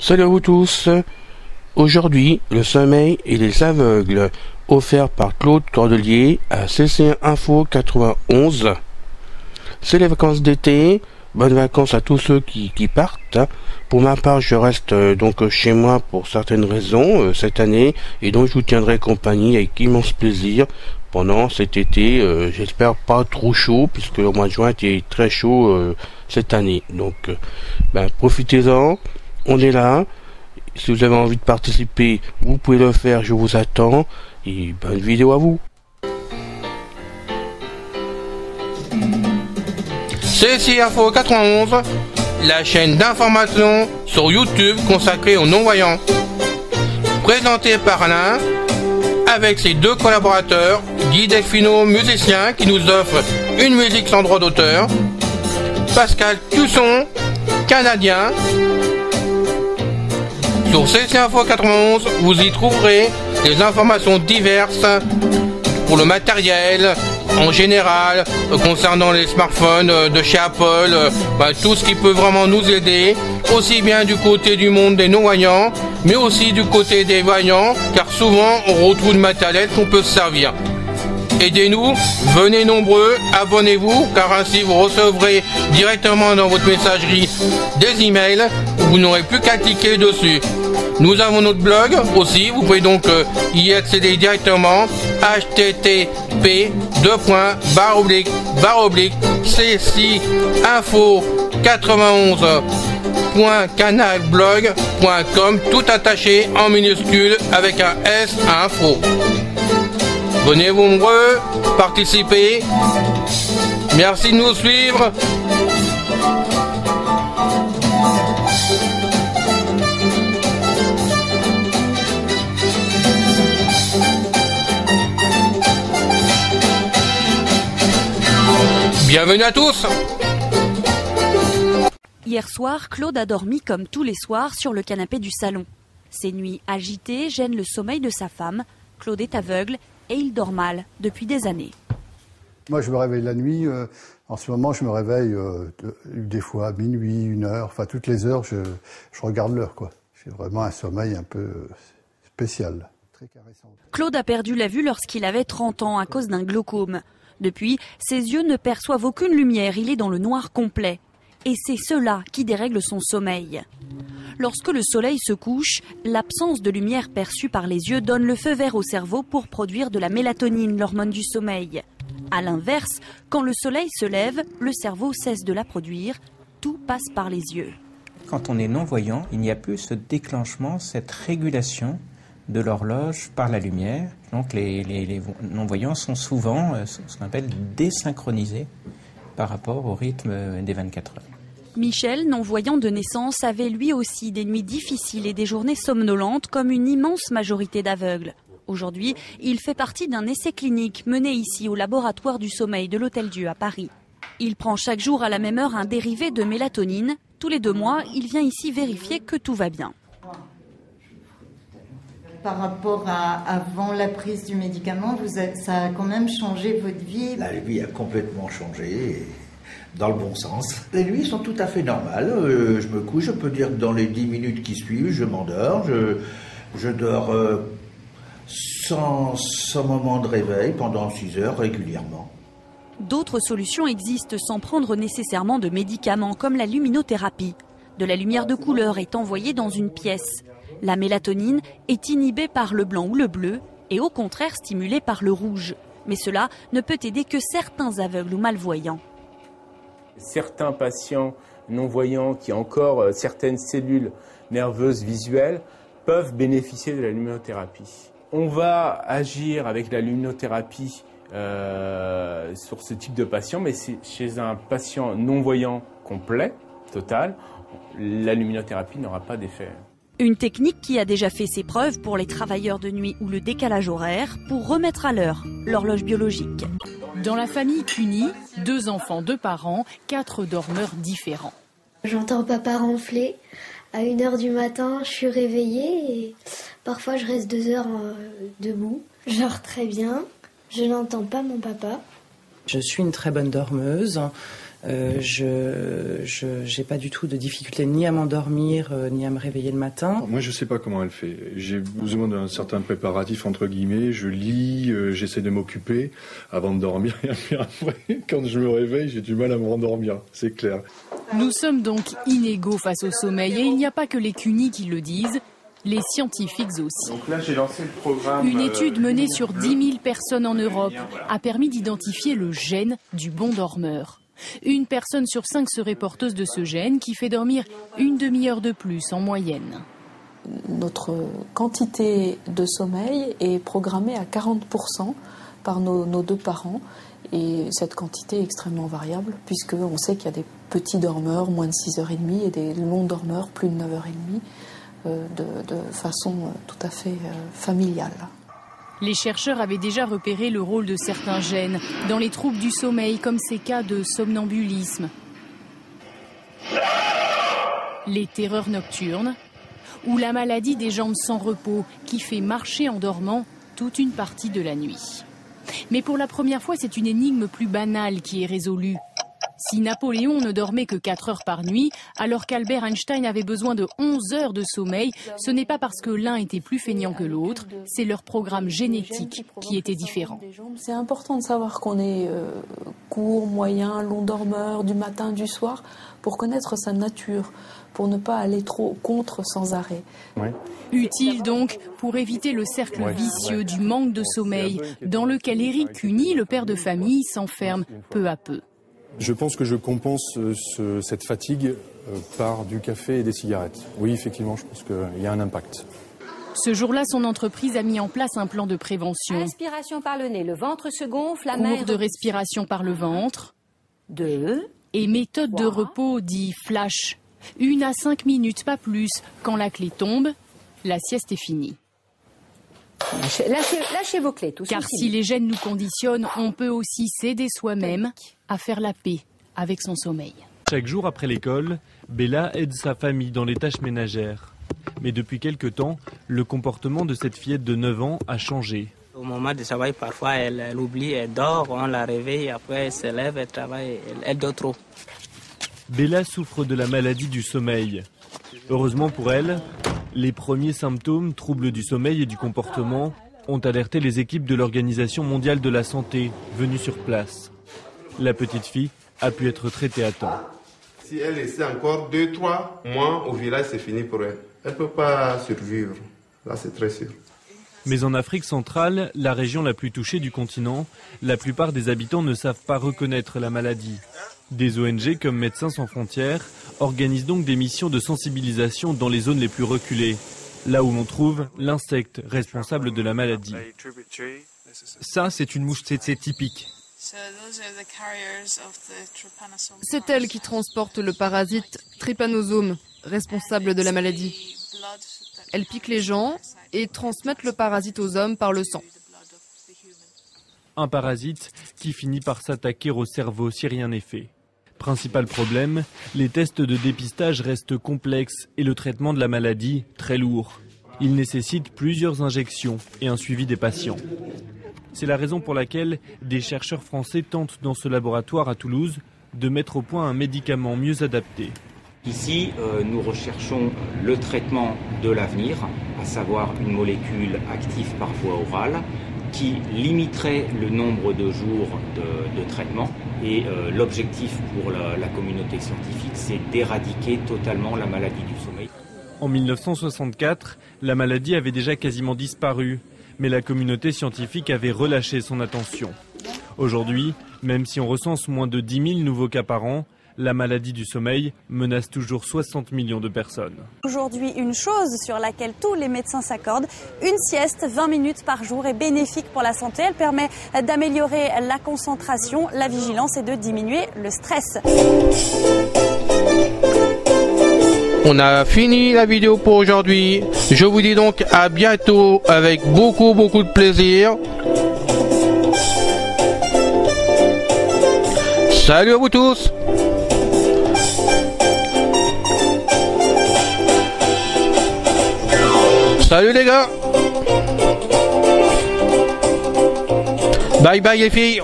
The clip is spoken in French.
Salut à vous tous. Aujourd'hui, le sommeil et les aveugles, offert par Claude Cordelier à CC1 Info 91. C'est les vacances d'été. Bonnes vacances à tous ceux qui partent. Pour ma part, je reste donc chez moi pour certaines raisons cette année, et donc je vous tiendrai compagnie avec immense plaisir pendant cet été. J'espère pas trop chaud, puisque le mois de juin était très chaud cette année. Donc, profitez-en. On est là. Si vous avez envie de participer, vous pouvez le faire. Je vous attends. Et bonne vidéo à vous. CC Info 91, la chaîne d'information sur YouTube consacrée aux non-voyants. Présentée par Alain, avec ses deux collaborateurs, Guy Delfino, musicien, qui nous offre une musique sans droit d'auteur, Pascal Cusson, canadien. Sur CC Info 91, vous y trouverez des informations diverses pour le matériel, en général, concernant les smartphones de chez Apple, tout ce qui peut vraiment nous aider, aussi bien du côté du monde des non-voyants, mais aussi du côté des voyants, car souvent on retrouve du matériel qu'on peut se servir. Aidez-nous, venez nombreux, abonnez-vous, car ainsi vous recevrez directement dans votre messagerie des emails, vous n'aurez plus qu'à cliquer dessus. Nous avons notre blog aussi, vous pouvez donc y accéder directement, http://ccinfo91.canalblog.com, tout attaché en minuscule avec un S à info. Venez nombreux, participez. Merci de nous suivre. Bienvenue à tous. Hier soir, Claude a dormi comme tous les soirs sur le canapé du salon. Ses nuits agitées gênent le sommeil de sa femme. Claude est aveugle et il dort mal depuis des années. Moi, je me réveille la nuit. En ce moment, je me réveille des fois à minuit, 1h, enfin toutes les heures, je regarde l'heure, quoi. J'ai vraiment un sommeil un peu spécial, très caressant. Claude a perdu la vue lorsqu'il avait 30 ans à cause d'un glaucome. Depuis, ses yeux ne perçoivent aucune lumière, il est dans le noir complet. Et c'est cela qui dérègle son sommeil. Lorsque le soleil se couche, l'absence de lumière perçue par les yeux donne le feu vert au cerveau pour produire de la mélatonine, l'hormone du sommeil. A l'inverse, quand le soleil se lève, le cerveau cesse de la produire, tout passe par les yeux. Quand on est non-voyant, il n'y a plus ce déclenchement, cette régulation de l'horloge par la lumière. Donc les non-voyants sont souvent ce qu'on appelle désynchronisés par rapport au rythme des 24 heures. Michel, non-voyant de naissance, avait lui aussi des nuits difficiles et des journées somnolentes comme une immense majorité d'aveugles. Aujourd'hui, il fait partie d'un essai clinique mené ici au laboratoire du sommeil de l'Hôtel-Dieu à Paris. Il prend chaque jour à la même heure un dérivé de mélatonine. Tous les 2 mois, il vient ici vérifier que tout va bien. Par rapport à avant la prise du médicament, ça a quand même changé votre vie? La vie a complètement changé, dans le bon sens. Les nuits sont tout à fait normales. Je me couche, je peux dire que dans les 10 minutes qui suivent, je m'endors. Je dors sans moment de réveil pendant 6 heures régulièrement. D'autres solutions existent sans prendre nécessairement de médicaments, comme la luminothérapie. De la lumière de couleur est envoyée dans une pièce. La mélatonine est inhibée par le blanc ou le bleu et au contraire stimulée par le rouge. Mais cela ne peut aider que certains aveugles ou malvoyants. Certains patients non-voyants qui ont encore certaines cellules nerveuses visuelles peuvent bénéficier de la luminothérapie. On va agir avec la luminothérapie sur ce type de patient, mais chez un patient non-voyant complet, total, la luminothérapie n'aura pas d'effet. Une technique qui a déjà fait ses preuves pour les travailleurs de nuit ou le décalage horaire pour remettre à l'heure l'horloge biologique. Dans la famille Cuny, 2 enfants, 2 parents, 4 dormeurs différents. J'entends papa ronfler. À 1h du matin, je suis réveillée et parfois je reste 2 heures debout. Je dors très bien. Je n'entends pas mon papa. Je suis une très bonne dormeuse. J'ai pas du tout de difficulté ni à m'endormir, ni à me réveiller le matin. Moi, je sais pas comment elle fait. J'ai besoin d'un certain préparatif, entre guillemets. Je lis, j'essaie de m'occuper avant de dormir. Et puis après, quand je me réveille, j'ai du mal à me rendormir. C'est clair. Nous sommes donc inégaux face au sommeil et il n'y a pas que les CUNY qui le disent. Les scientifiques aussi. Donc là, j'ai lancé le programme. Une étude menée sur 10 000 personnes en Europe a permis d'identifier le gène du bon dormeur. Une personne sur 5 serait porteuse de ce gène qui fait dormir une demi-heure de plus en moyenne. Notre quantité de sommeil est programmée à 40% par nos deux parents. Et cette quantité est extrêmement variable puisqu'on sait qu'il y a des petits dormeurs, moins de 6h30, et des longs dormeurs, plus de 9h30. De façon tout à fait familiale. Les chercheurs avaient déjà repéré le rôle de certains gènes dans les troubles du sommeil, comme ces cas de somnambulisme, les terreurs nocturnes ou la maladie des jambes sans repos qui fait marcher en dormant toute une partie de la nuit. Mais pour la première fois, c'est une énigme plus banale qui est résolue. Si Napoléon ne dormait que 4 heures par nuit, alors qu'Albert Einstein avait besoin de 11 heures de sommeil, ce n'est pas parce que l'un était plus feignant que l'autre, c'est leur programme génétique qui était différent. C'est important de savoir qu'on est court, moyen, long dormeur, du matin, du soir, pour connaître sa nature, pour ne pas aller trop contre sans arrêt. Ouais. Utile donc pour éviter le cercle vicieux du manque de sommeil, dans lequel Éric Cuny, le père de famille, s'enferme peu à peu. Je pense que je compense cette fatigue par du café et des cigarettes. Oui, effectivement, je pense qu'il y a un impact. Ce jour-là, son entreprise a mis en place un plan de prévention. Inspiration par le nez, le ventre se gonfle, la cours de respiration par le ventre. 2. Et méthode de repos dit flash. 1 à 5 minutes, pas plus. Quand la clé tombe, la sieste est finie. Lâchez vos clés, tout ça. Car si les gènes nous conditionnent, on peut aussi s'aider soi-même à faire la paix avec son sommeil. Chaque jour après l'école, Bella aide sa famille dans les tâches ménagères. Mais depuis quelque temps, le comportement de cette fillette de 9 ans a changé. Au moment du travail, parfois, elle oublie, elle dort, on la réveille, après elle se lève, elle travaille, elle dort trop. Bella souffre de la maladie du sommeil. Heureusement pour elle, les premiers symptômes, troubles du sommeil et du comportement, ont alerté les équipes de l'Organisation mondiale de la santé, venues sur place. La petite fille a pu être traitée à temps. Si elle essaie encore 2-3 mois au village, c'est fini pour elle. Elle ne peut pas survivre. Là, c'est très sûr. Mais en Afrique centrale, la région la plus touchée du continent, la plupart des habitants ne savent pas reconnaître la maladie. Des ONG comme Médecins sans frontières organisent donc des missions de sensibilisation dans les zones les plus reculées, là où l'on trouve l'insecte responsable de la maladie. Ça, c'est une mouche tsetse typique. C'est elle qui transporte le parasite Trypanosome, responsable de la maladie. Elle pique les gens et transmet le parasite aux hommes par le sang. Un parasite qui finit par s'attaquer au cerveau si rien n'est fait. Principal problème, les tests de dépistage restent complexes et le traitement de la maladie très lourd. Il nécessite plusieurs injections et un suivi des patients. C'est la raison pour laquelle des chercheurs français tentent dans ce laboratoire à Toulouse de mettre au point un médicament mieux adapté. Ici, nous recherchons le traitement de l'avenir, à savoir une molécule active par voie orale qui limiterait le nombre de jours de traitement. Et l'objectif pour la communauté scientifique, c'est d'éradiquer totalement la maladie du sommeil. En 1964, la maladie avait déjà quasiment disparu, mais la communauté scientifique avait relâché son attention. Aujourd'hui, même si on recense moins de 10 000 nouveaux cas par an, la maladie du sommeil menace toujours 60 millions de personnes. Aujourd'hui, une chose sur laquelle tous les médecins s'accordent, une sieste 20 minutes par jour est bénéfique pour la santé. Elle permet d'améliorer la concentration, la vigilance et de diminuer le stress. On a fini la vidéo pour aujourd'hui. Je vous dis donc à bientôt avec beaucoup de plaisir. Salut à vous tous. Salut les gars. Bye bye les filles.